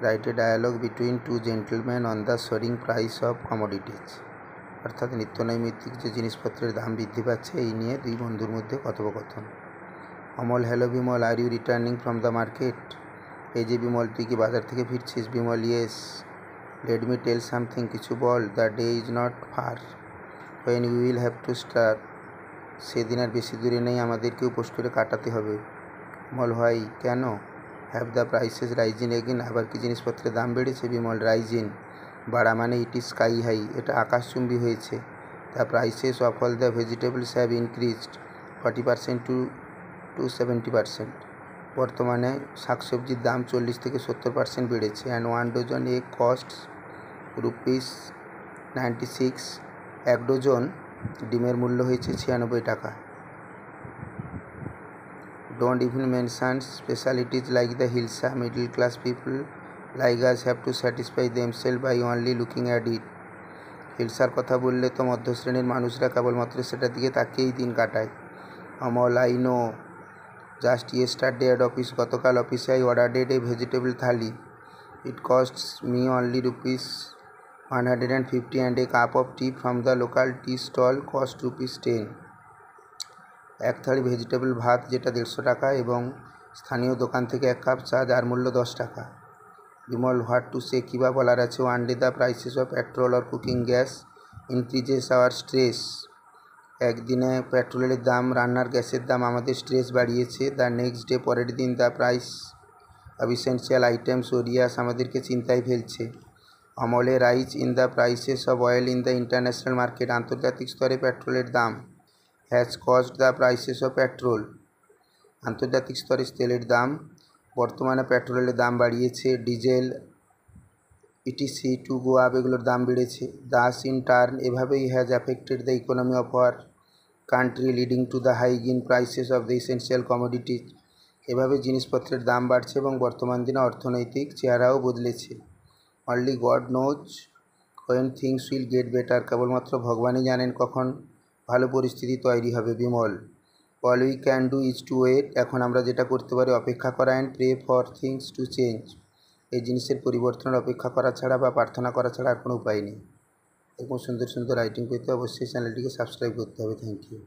Right a dialogue between two gentleman on the soaring price of commodities. অর্থাৎ নিত্যনৈমিত্তিক যে জিনিসপত্রের দাম বৃদ্ধি পাচ্ছে এই নিয়ে দুই বন্ধুর মধ্যে কথোপকথন। Amal, hello Bimal, are you returning from the market? এই যে বিমল, তুই কি বাজার থেকে ফিরছিস? Bimal, yes. Let me tell something, কিছু বল। The day is not far when you will have to start. সেদিন আর বেশি দূরে নেই, আমাদেরকে উপোস করে কাটাতে হবে। অমল, হয় কেন? Have the prices rising again? আবার কি জিনিসপত্রের দাম বেড়েছে? বিমল, রাইজিন বাড়া মানে ইট ইজ স্কাই হাই, এটা আকাশচুম্বী হয়েছে। The prices of all the vegetables have increased 40% to 70%। বর্তমানে শাকসবজির দাম 40 থেকে 70% বেড়েছে। And 1 dozen egg costs ₹96। 1 dozen ডিমের মূল্য হয়েছে 96 টাকা। Don't even mention specialties like the Hilsa. Middle class people like us have to satisfy themselves by only looking at it. হিলসার কথা বললে তো মধ্যশ্রেণীর মানুষরা কেবলমাত্র সেটার দিকে তাকিয়েই দিন কাটায়। Amal, I know. Just yesterday at office, গতকাল অফিসে I অর্ডারেড A vegetable thali. It costs me only ₹150 and a cup of tea from the local tea stall cost ₹10। এক থালি ভেজিটেবল ভাত যেটা 150 টাকা এবং স্থানীয় দোকান থেকে এক কাপ চা যার মূল্য 10 টাকা। বিমল, হোয়াট টু সে, কী বা বলার আছে? One day the prices of petrol or cooking gas increases our stress. একদিনে পেট্রোলের দাম, রান্নার গ্যাসের দাম আমাদের স্ট্রেস বাড়িয়েছে। দ্য নেক্সট ডে, পরের দিন, the price of essential items worries, আমাদেরকে চিন্তায় ফেলছে। অমলে, rise in the prices of oil in the international market, আন্তর্জাতিক স্তরে পেট্রোলের দাম has cost the prices of petrol, আন্তর্জাতিক স্তরে তেলের দাম বর্তমানে পেট্রোলের দাম বাড়িয়েছে। Diesel etc to go up, এগুলোর দাম বেড়েছে। দাস ইন টার্ন, এভাবেই has affected the economy of our country leading to the হাইজিন prices of the essential commodities. এভাবে জিনিসপত্রের দাম বাড়ছে এবং বর্তমান দিনে অর্থনৈতিক চেহারাও বদলেছে। Only God knows when things will get better, কেবলমাত্র ভগবানই জানেন কখন ভালো পরিস্থিতি তৈরি হবে। Bimal, all we can do is to wait, এখন আমরা যেটা করতে পারি অপেক্ষা করা। And pray for things to change, এই জিনিসের পরিবর্তনের অপেক্ষা করা ছাড়া বা প্রার্থনা করা ছাড়া আর কোনো উপায় নেই। এরকম সুন্দর সুন্দর রাইটিং পেতে অবশ্যই চ্যানেলটিকে সাবস্ক্রাইব করতে হবে। Thank you.